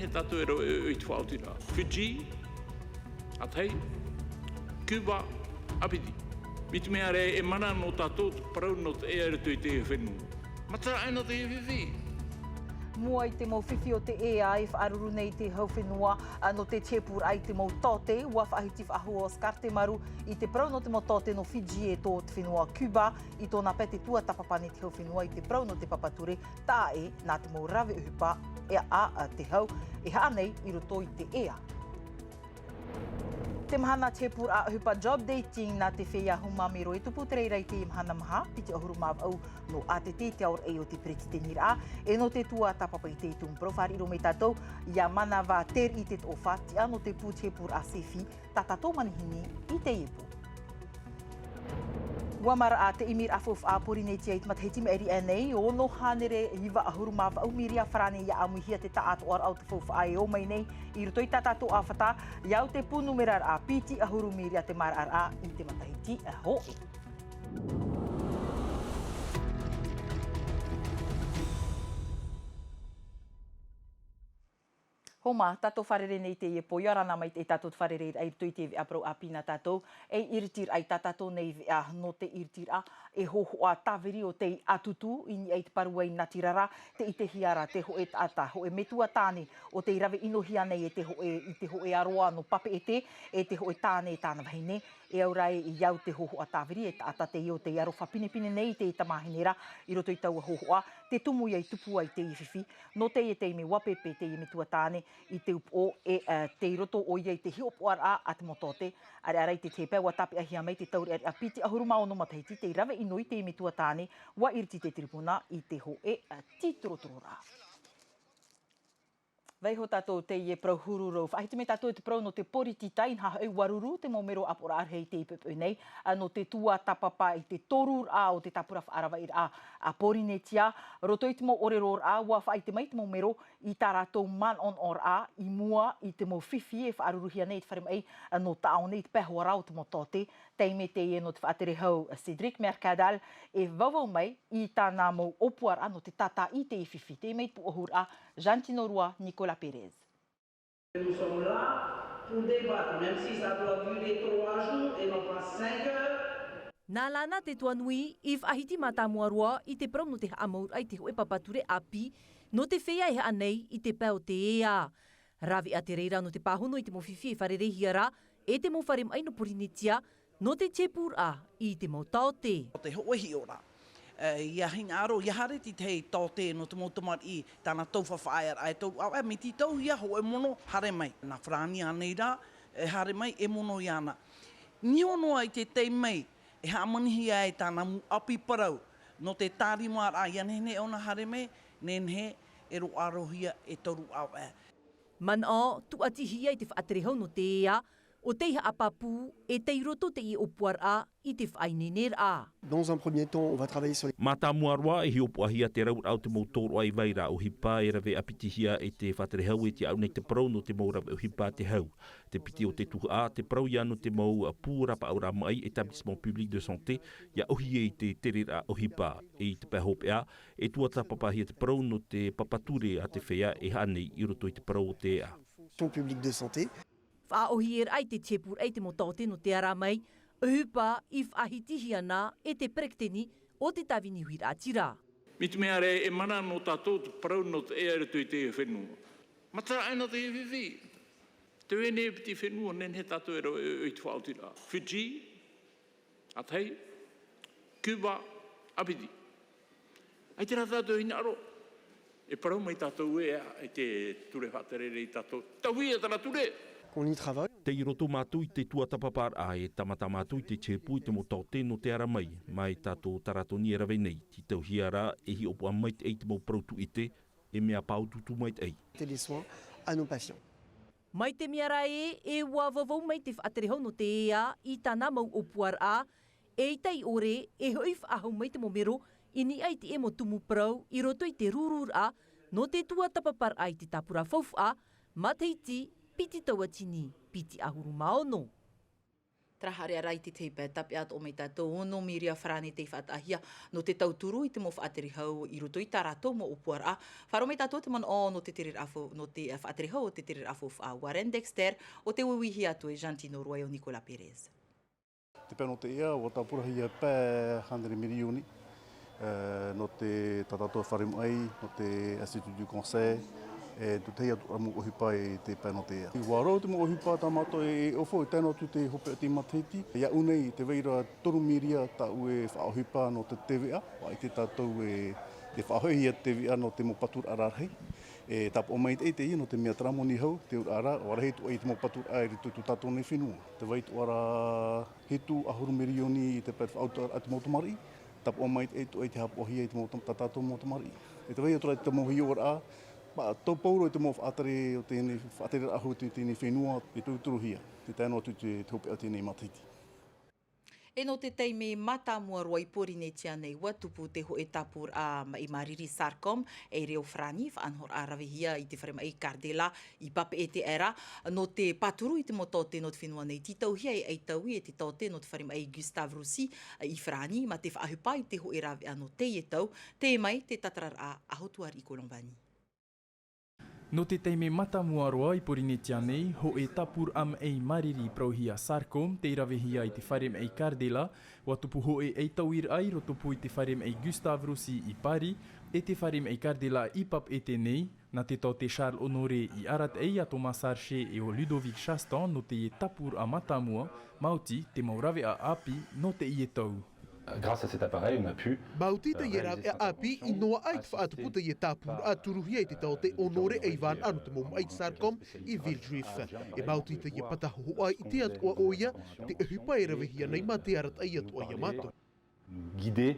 he tātou e te whaotira. Fiji, atei, Cuba, apiti. Miti mea re e mana no tātou parau no te ea retu i te whenua. Mata ai no te whiwhi. Mua i te mau whiwhi o te ea e whaaruru nei te hauwhenua no te tepur ai te mau tote, ua whaahiti whaahu o skarte maru i te prau no te mau tote no Fiji e tō te whenua Cuba, i tōna pete tua tapapane te hauwhenua i te prau no te papature, tā e nā te mau rawe uhupa e a te hau, e haa nei i roto i te ea. Te mahana tepur a hupa job dating na te whea humamiro e tupu te reirei te mahana maha, piti ahuru māwau no atete te aur e o te preti te nira a, e no te tua tapapa i te tumpro, whare iro me tātou, ia mana wā ter i te tofa, ti ano te pū tepur a sefi, tā tātou manihini i te epu. Wamara a te imir afof a porineti ait matahiti me eri anei, o no hanere hiwa ahuru māwau miria wharane ia amuhia te taatu ar au te fof a e o mai nei, i roto i tātātou a whata, iau te pūnumerar a piti ahuru miria te mara ar a i te matahiti a hoi. Homa, tātou wharere nei te iepo, iarana mai e tātou wharere ai tui te aprau a pina tātou, e iritir ai tātou nei no te iritir a, e hoho a tāweri o te atutu, ini ai te paruai natirara, te i te hiara, te ho e tata, ho e metua tāne, o te irawe inohia nei i te ho e aroa no pape e te ho e tāne e tāna wahine, e aurai i iau te hoho a tāweri, e ata te i o te aro whapinepine nei te i tamahinera, i roto i taua hoho a, te tumu i ai tupu ai te iwhiwhi, no te i te ime wapepe te i metua tāne, i te upo e te roto o iei te hiopoar a te motote, are arai te te pēua tape ahia mai te tauri a piti ahuru mao no matahiti, te rawe inoi te ime tuatāne, wa iriti te tiripuna i te ho e titrotorora. Veiho tātou te ie prau hururau. Whaahiti me tātou te prau no te poriti tai, nha au waruru te maumero apora arhei te ipepe nei, no te tua tapapa i te torur a o te tapura whaarawa i a porinetia. Roto i te mau oreror a, ua whaahiti mai te maumero i tā rātou man on or a, i mua i te mau whiwhi e whaaruruhia nei te whare mai no tāo nei te peho arau te motote, teime te ie no te whaatere hau Cedric Mercadal, e vavau mai i tāna mau opuar a no te tata i te iwhiwhi, te mei pu ohur a Jantino Rua Nicolas Pérez. Nous sommes là pour débattre, même si ça doit durer 3 jours et non pas 5 heures. Nā lana te tuanui i whaahiti mātāmuarua i te prau no te haamaur ai te hoe papature api no te whea e anei i te pēo te ea. Ravi a te reira no te pāhono i te mowhiwhi e wharerehiara e te mowharem ai no porinetia no te tepur a i te mau taote. Te hoehi ora. Ia hinga aro, ia hare ti te hei taote no te motomar i tāna tauwha whaear ai tau au me ti tau ia ho e mono hare mai. Nā whrani anei rā, hare mai e mono i ana. Niono ai te te mai, e haamanihi ai tāna api parau no te tāri mar a ia nene ona hare mai, nene e ro arohia e toru au e. Man o, tu atihi ai te whaaterehau no te ea, o te iha apapu e te roto te i opuar a i te whainenera a. Dans un premier temps, on va travailler sur les... Mātāmuarua e hiopuahia te raur au te mautoro ai vaira o hipa e rawe apitihia e te whaterehau e te au nei te parau no te maurawe o hipa te hau. Te piti o te tuha a, te parau ia no te mau pūrapa aura mai Établissement Public de Santé, ia ohi e te terera o hipa e te pēhope a, e tuata papahia te parau no te papature a te whea e hanei i roto i te parau o te a. Public de Santé. Whaohier ai te tepur ai te motaote no te ara mai, uhupa i whaahitihi ana e te prekteni o te tawini hui rātira. Miti mea re e mana no tātou te parau no te ea retu i te whenua. Mata ai no te whiwhi. Te wene e piti whenua nen he tātou e te whaotira. Fiji, atei, Cuba, apiti. Ai te rā tātou hina aro. E parau mai tātou e te ture whaterere i tātou. Tauhi e tana ture. On y travaille. Te i roto mātu i te tuatapapar a e tamata mātu i te chepu i te motaote no te ara mai, mai tātou taratoni e rawe nei, ti tau hiara e hi opua mai te eite mau prautu i te, e mea pau tutu mai te ei. Les soins à nos patients. Mai te miara e ua vavau mai te whaaterehau no te ea i tāna mau opuar a, e i tei ore e hoi whaahau mai te momero ini ai te emo tumu prau i roto i te rurur a, no te tuatapapar ai te tapura faufu a, mateiti, piti tauatini, piti ahuru maono. Trahare arai te teipa tape at o mai tātou ono miria wharane te whaatahia no te tauturu I te mo whaateri hau I roto I tā rātou mo upuara. Wharo mai tātou te man o no te tere rafo, no te whaateri hau o te tere rafo Warren Dexter o te wiwihi atu e Jantino Roy o Nicola Perez. Te pēno te ia, o tā purahi a pē 100 milioni, no te tatatua wharemu ai, no te Institut du Conseil, tu te ia amu ohipa e te pēno te ia. Wārau te mo ohipa tā mato e ofo e tēnā tu te hope o te matiti. Ia unei te veira toru miria tā ue whaohipa no te TVA, wa I te tātou e whaohia TVA no te mo patur ararhei. E tapo o mai te ia no te mea tramoni hau, te ura warahe tu ai te mo patur aere tu tātou nei whenua. Te wait wara hetu ahuru milioni I te pēt whaauta a te motomari. Tapo o mai tu ai te hapohia I te tātou motomari. E te wei atura te mohi ora tau pauro I te mo whaatare o tēnei whaatare ahu tēnei whenua I tuturuhia. Te tēnā tu te hope o tēnei matiti. E no te teime mata mua roa I pori nei tia nei wa tupu te ho e tapur a I mariri Sarkom e reo frani whaanhor a ravehia I te wharema I Cardela I pape e te era no te paturu I te motote no te whenua nei titauhia e eitaui e te tote no te wharema I Gustave Roussy I frani ma te whaahupa I te ho e ravea no te tau te mai te tatarar a ahotuar I Colombani. No te teime matamua roa I Porinetia nei, ho e tapur am ei mariri prohia Sarkom, te irawehia I te wharem ei Cardela, wa tupu ho e eitauir ai ro tupu I te wharem ei Gustave Roussy I Pari, e te wharem ei Cardela I pap e te nei, na te tau te Charles Honoré I arat ei a Thomas Archer e o Ludovic Chaston no te e tapur a matamua, mauti te maurawe a api no te I e tau. Grâce à cet appareil, on a pu Mauti te iera e api I noa ai te whaatuputa I e tāpura a turuhia I te tau te Honore e Ivan anu te momu ai Sarkom I Villejuif. E mauti te ia pataho ai I te atua oia te ehupa e rawehia nei ma te arat ai atua ia mato. guider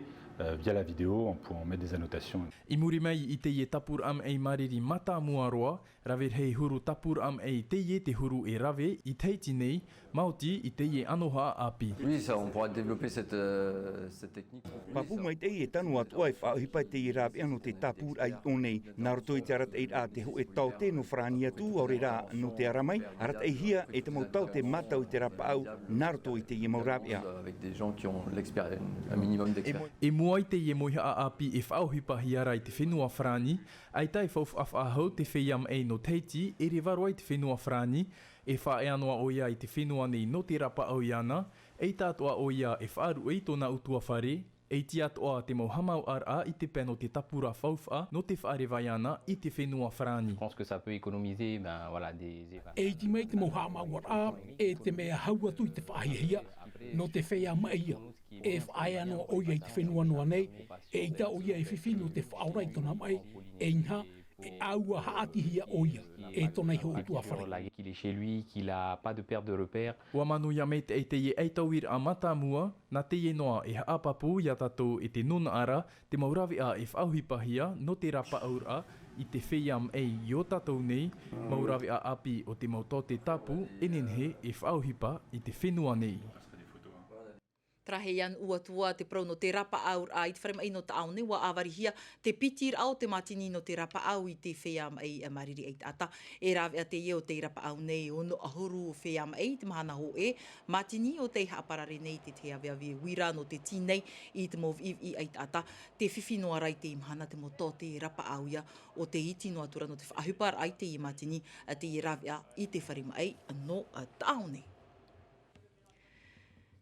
via la vidéo, on peut en mettre des annotations. I muri mai I te ie tapur am ei mariri mata mua roa, rawe hei huru tapur am ei te ie te huru e rawe I teiti nei, mauti I te ie anoha api. Oui, ça, on pourra développer cette technique. Papu mai te ie tanu atu ai whaohipa te I rawe anu te tapur ai o nei, nā roto I te arat ei a te ho e tau te no whrani atu au re rā no te aramai, arat ei hia e te mau tau te matau I te rapa au, nā roto I te ie mau rawe a. Avec des gens qui ont un minimum d'expérience. Mua I te ie moiha a api e whaohipahi ara I te whenua whrani, ai tai whauf ahau te wheiam ei no teiti, e re varua I te whenua whrani, e whae anoa o ia I te whenua nei no te rapa au iana, e tātua o ia e whaaru ei tōna utua whare, e ti atoa te mau hamau ara I te peno te tapura whauwha no te whaare vaiana I te whenua whrani. Je pense que ça peut économiser voilà, des... E ti mai te mau hamau ara e te mea hauatu I te whaahihia no te whea maia. E whae anoa o ia I te whenua noa nei, e ita o ia e whiwhi no te whaorai tona mai, e inha, e aua haatihia o ia, e tona I ho utua whare. Qu'il est chez lui, qu'il a pas de perte de repère. Ua manu ia mei te ie eitawir a matamua, na te ie noa e haapapu ia tatou e te nuna ara, te maurawi a e whauhipahia no te rapa aura, I te wheiam ei I o tatou nei, maurawi a api o te mauto te tapu, enenhe e whauhipa I te whenua nei. Trahe ian uatua te prau no te rapa aur a I te wharema I no ta aone wa awarihia te pitir au te matini no te rapa au I te wheam ei mariri ei tata. E rawe a te ieo te rapa au nei o no ahuru wheam ei te mahana ho e. Matini o te haaparare nei te te aweawe wira no te tinei I te mov I ei tata. Te whiwhi noa rai te imahana te moto te rapa au ia o te iti no atura no te whaahupar ai te I matini te I rawe a I te wharema ei no ta aone.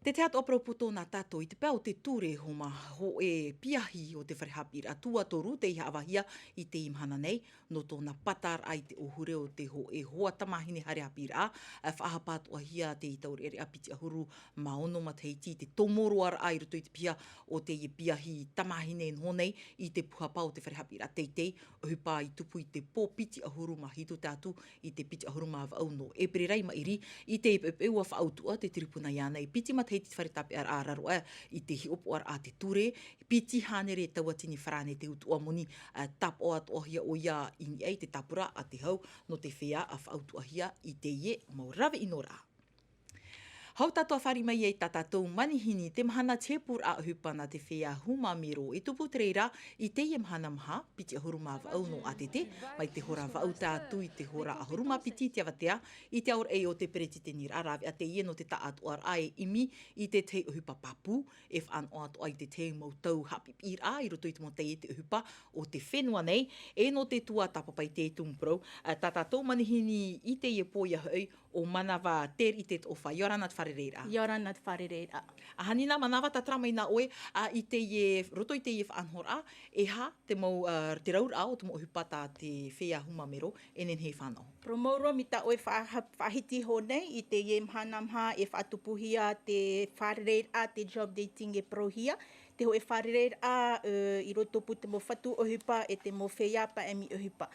Te te atu opera poto nā tātou I te pēo te ture homa ho e piahi o te wharehapira atua toru te iha awahia I te imhana nei no tōna patar ai te ohure o te ho e hoa tamahine harehapira a whahapatu ahia te I tauri ere apiti ahuru maono mateiti te tomoro ara ai roto I te pia o te I piahi tamahine en honei I te puhapa o te wharehapira teitei ohupa I tupu I te pō piti ahuru mahito tātu I te piti ahuru mawau no e pererei mairi I te epeua whaautua te tiripuna iana I piti mate te wharetape ar araroa I te hiopo ar a te ture, piti hanere tauatini wharane te utua moni tap o at ohia o ia ini ei te tapura a te hau no te whea a whautu ahia I te ie maurawe inora. Hau tatoa whari mai ei tatatou manihini te mahana te pur a hupana te whea humamiro i tupu treira i te ie mahana maha piti ahuruma vau no atete mai te hora vau tātu i te hora ahuruma piti te avatea i te aur ei o te pereti te nir arawe a te ie no te taatu ar ai imi i te te uhupa papu e whan o atu ai te te mautau hapipir a i roto i te mo te uhupa o te whenua nei e no te tua tapapai te tumprou tatatou manihini i te ie poia hoi o manawa ter i te ofa, Ioranat wharereira. Ioranat wharereira. A hanina manawa tatrama ina oe i te ie, roto i te ie whanhora e ha te mau te raur a o te mo hupata te whea humamero e nen he whanau. Promauro mi ta oe whahiti ho nei i te ie mhanamha e whatupuhia te wharereira te job dating e prohia. Te ho e wharereira i roto pu te mo whatu ohipa e te mo whea pa e mi ohipa.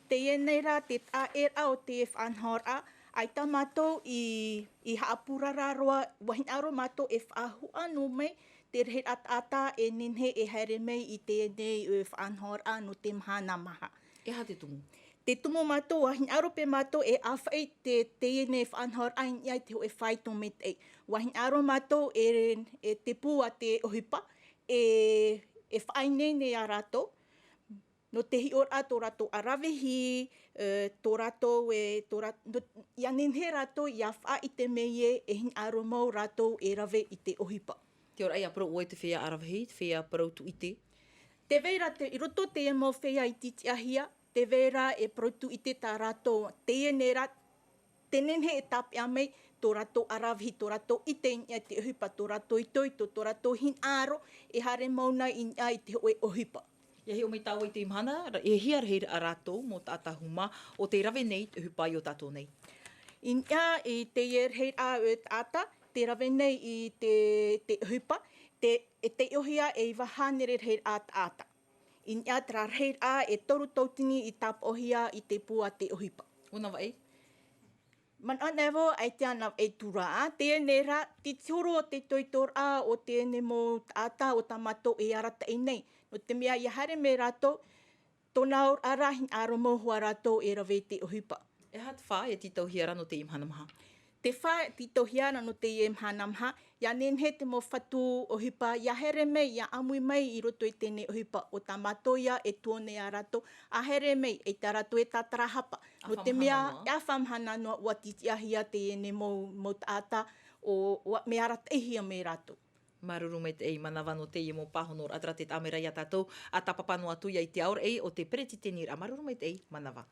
Te ie neira te taera o te whanhora ai tā mātou i haapurara roa, wahin aro mātou e whaahua no mei, te rehe ata e nenhe e haere mei i te nei whaanhora no te mahana maha. E ha te tumu? Te tumu mātou, wahin aro pe mātou e awhai te nei whaanhora ai iai te ho e whai tō me tei. Wahin aro mātou e te pū a te ohipa, e whai nei a rātou. No te hi ora tō rato arawehi, tō rato ia nenhe rato ia wha i te mei e hin aro mau rato e rawe i te ohipa. Te ora ai apro oe te whea arawehi, te whea parautu i te? Te veira, i roto te e mau whea i titi ahia, te veira e parautu i te tā rato, te e nera, te nenhe e tapi a mei, tō rato arawehi, tō rato i te inia te ohipa, tō rato i toito, tō rato hin aro, e hare mauna inia i te hoe ohipa. Ia he o mai tāua i te imahana, e hia reira a rātou mō tāta huma o te rawe nei te hupai o tātou nei. Inia i te reira o tāta, te rawe nei i te hupa, te ohia e wahanere reira a tāta. Inia tra reira e toru tautini i tāp ohia i te pua te ohipa. Ona wa e? Man anevo ai te ana e tura a, te nera, te toro o te toitora o te ne mō tāta o tamato e arata e nei. No te mea i hare me rato, tōna aur arahin aro mohua rato e rawe te ohipa. E hat wha e titau hiara no te imhanamaha? Te wha e titau hiara no te imhanamaha, ia nenhe te mo whatu ohipa, ia here mei, ia amui mei i roto i tēne ohipa. O tā matoia e tōne a rato, a here mei e tā rato e tā tarahapa. No te mea, ia whamhana noa ua titi ahia te ene mo tāta, o me arata ehia me rato. Maruru me te ei manawa no te i mo pahonor atra te tamera ia tātou a tapapano atu ia i te aur ei o te pereti te nira. Maruru me te ei manawa.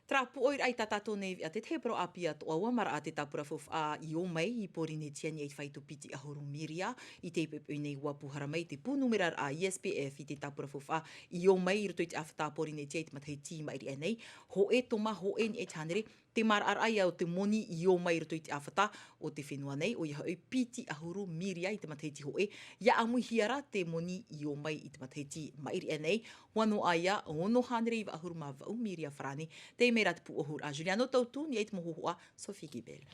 Trapu oir ai tātātou nei a te tepro apia to aua mara a te tapura fof a i o mai i porine tiani ei whaitu piti ahuru miria i te pepe nei wapuhara mai te pūnumerar a ISPF i te tapura fof a i o mai i roto i te awhata porine tia i te matai tīma iri nei. Ho e toma, ho e ni e tānere, te mara ar ai au te moni i o mai roto i te awhata o te whenua nei o i hau piti ahuru miria i te matai ti ho e. Ia amui hiara te moni i o mai i te matai tīma iri nei. Wano aia, ono hanere i wa ahuru ma vau miria wharani, te mera te puohur a Juliano Tautu, ni eit mohohoa, Sophie Gibel.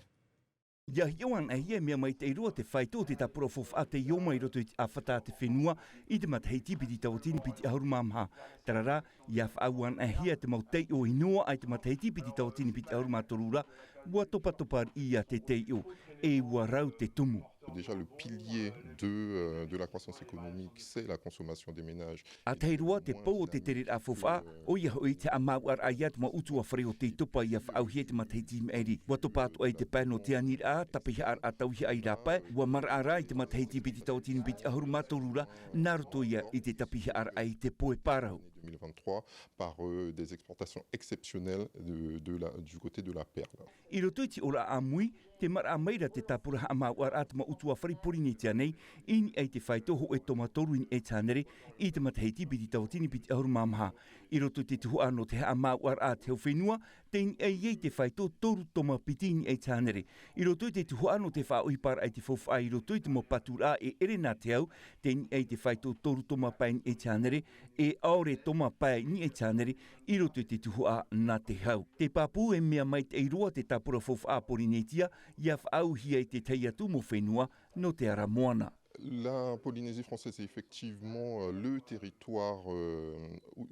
Ia hioan a hia mea mai te irua te whaito te tapura fof a te ioma i roto i a whata te whenua i te matahei tipiti tautini piti ahuru mamha. Tarara, ia whaauan a hia te mautei o inoa ai te matahei tipiti tautini piti ahuru matorura, ua topa i a te teio, e ua rau te tumu. Déjà, le pilier de la croissance économique, c'est la consommation des ménages. A te heirua te pou o te tere a fofa, o ia hoi te amau ar aiat ma utua whare o te tupa ia whaauhia te matahei tīm eri. Wa topa atu ai te pēno te anir a, tapihi ar atauhi ai rapa, wa mara ara i te matahei tīpiti tautini piti ahuru matorura, naruto ia i te tapihi ar ai te poe parau. 2023 par des exportations exceptionnelles du côté de la perle. I roto iti ora amui, te mara maira te tapura amau ar atma utua whare porini tia nei, ini ai te whaitoho e tomatoru in e tānere i te matahei tipiti tautini piti ahuru mamha. I roto te tuhu ano te amau ar at heo whenua, te ini ai te whaito toru toma pitini e tānere. I roto te tuhu ano te whaoi par ai te fofa i roto te mo patura e ere nā te au, te ini ai te whaito toru toma pain e tānere, e aore toma pai ni e tānere, i roto te tuhu a nā te hau. Te papu e mea mai te iroa te tapura fofa a porinetia, ia whaauhia i te teiatu mo whenua no te ara moana. La Polynésie française est effectivement le territoire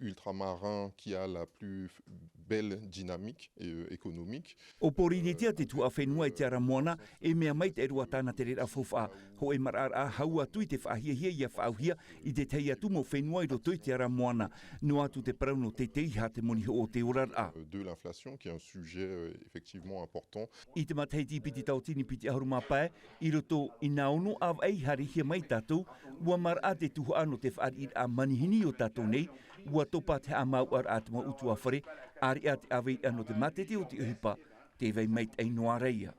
ultramarin qui a la plus belle dynamique économique. O Porinitia te tua whenua I te ara moana e mea mai te erua tāna te rera fofa ho e marar a haua tui te whahia ia whauhia I te tei atu mo whenua I roto I te ara moana no atu te prauno te teiha te moni o te orar a. De l'inflation qui est un sujet effectivement important. I te matheiti piti tautini piti ahuruma pae I roto I naono av ei hari hia mai tātou ua mar a te tuhu ano te whaari a manihini o tātou nei ua topa te amau ar atma utua whare ari a te awei ano te matete o te uhipa te vei meit ei noa reia.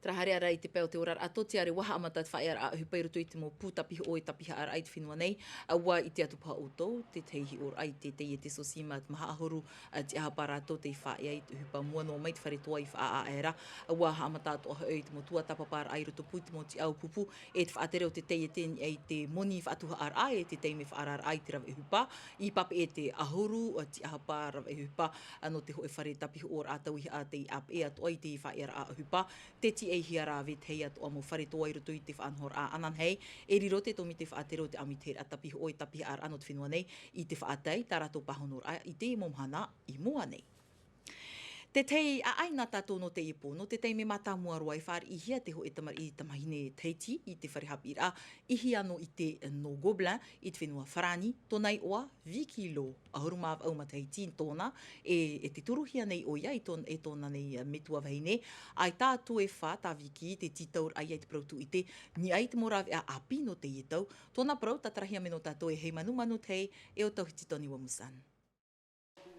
Trahare ara I te peo te orar ato te are waha amata te whae ara hupai roto I te mo pūtapiho o e tapiha ara ai te whenua nei. Awa I te atupaha o tau, te teihi or ai te tei e te sosima te maha ahoru te aha para ato te whae ai te hupa mua no mai te whare toa I wha a era. Awa ha amata ato aha e te mo tua tapapara ai roto pū te mo te au pupu e te whaatere o te tei e teni ai te moni whaatuha ara ai e te tei me whaara ai te rawe hupa. I pape e te ahoru te aha para rawe hupa ano te hoe whare tapiho or atau I a te ap e ato ai te whae ara hupa. Te ti e hiara ve te hei atu amo whare toa I roto I te whaanhor a anan hei. E riro te tomi te whaatero te ami te atapiho o I tapiha ar ano te whenua nei. I te whaatei, tā rātou pahonor a I te momhana I mua nei. Te tei a aina tātou no te ipo, no te tei me matamua roa I whaari I hia te ho e tamar I tamahine teiti I te wharehapi ira, ihi ano I te no Gobelin, I te whenua wharani, tonai oa, viki lo, ahuruma au mataiti tōna, e te turuhia nei o ia, e tōna nei metua vahine, ai tātou e wha, tā viki, te titaur ai te prautu I te, ni ai te morawe a api no te ietau, tōna prau, tatarahia me no tātou e hei manu tei, e o tauhiti toni wa musan.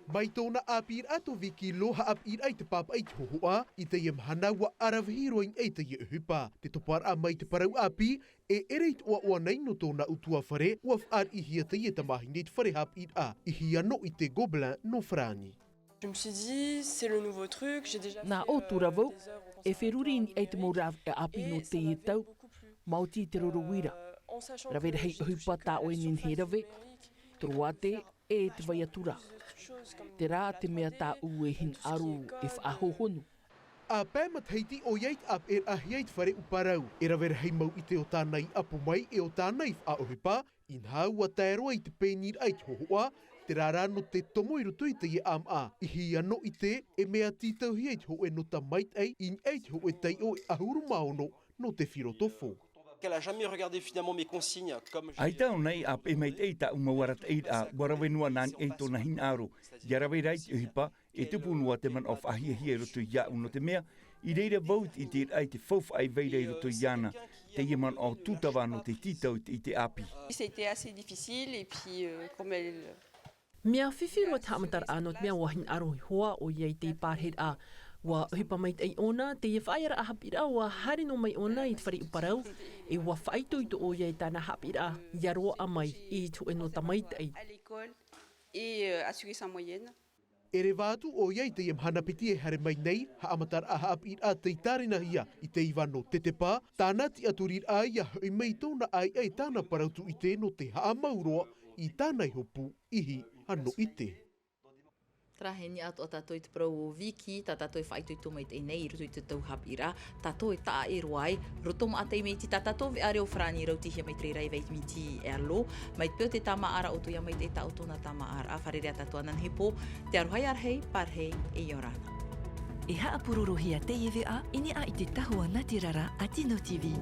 Mai tōna apir ato viki loha apir ai te papa ai te hohoa, I te mahana wa arawhiroin ei te hupa. Te topar a mai te parau api, e ereit oa nei no tōna utua whare, ua whaar I hia te tamahine te whare hapir a, I hia no I te Gobelin no Frani. Je me suis dit, c'est le nouveau truc, j'ai déjà Nā o turavau, e wheruri ni ei te morav e api no te e tau, mauti te rorowira. Rawera hei hupa tā oe nin herawe, truate e te vaiatura. Te rā te mea tā ue hin aru e whaahohonu. A pēmat heiti o ieit ap ahiait whare uparau. E rawera hei mau I te o tānai apu mai e o tānai whaohipa, in hau a tēroa I te pēnir ai te hohoa, te rārā no te tomo I roto I te am a. Ihi ano I te e mea titau hiait ho e no ta mait ai in eit ho e tei o ahuru maono no te whirotofo. Elle a jamais regardé finalement mes consignes comme Ai tau nei a pe mai te ta umawarat e a warawenua nan e tona hin aro. Yarawe rai te hipa e te punua te man of ahia hia roto ia uno te mea. I reira vout I te ai te fof ai veira I roto iana. Te ie man o tutawa no te titau I te api. C'était assez difficile et puis comme elle Mea whiwhiro te hamatar anot mea wahin aro hoa o iei te pārhed a. Wa hipa mai te ona, te e whaera a hapira, wa hari no mai ona I te whare uparau, e wa whaito I to o iei tāna hapira, I aroa a mai I tu e no tamaitei. à l'école et assurer sa moyenne. E re wātu o iei te mahana piti e hare mai nei, ha amatar a hapir a te tarina hia I te iwano tetepa, tāna ti aturir a ia hoi mei tōna ai tāna parautu I te no te haamauroa I tānai hopu ihi ano I te. Traheni ato a tātou I te parau o Viki, tā tātou e whaitoi tō mai te nei, I roto I te tau hapira, tātou e tā e roai, roto ma atei mei ti tā tātou ve are o Frani rau tihia mai tre rai veit mi ti e alo, mai te peo te tāma ara o toia mai te tā o tōna tāma ara, wharerea tātou anan hepo, te arohai arhei, parhei e Iorana. E haa purorohia te ewe a, ini a I te tahua natirara a Tino TV.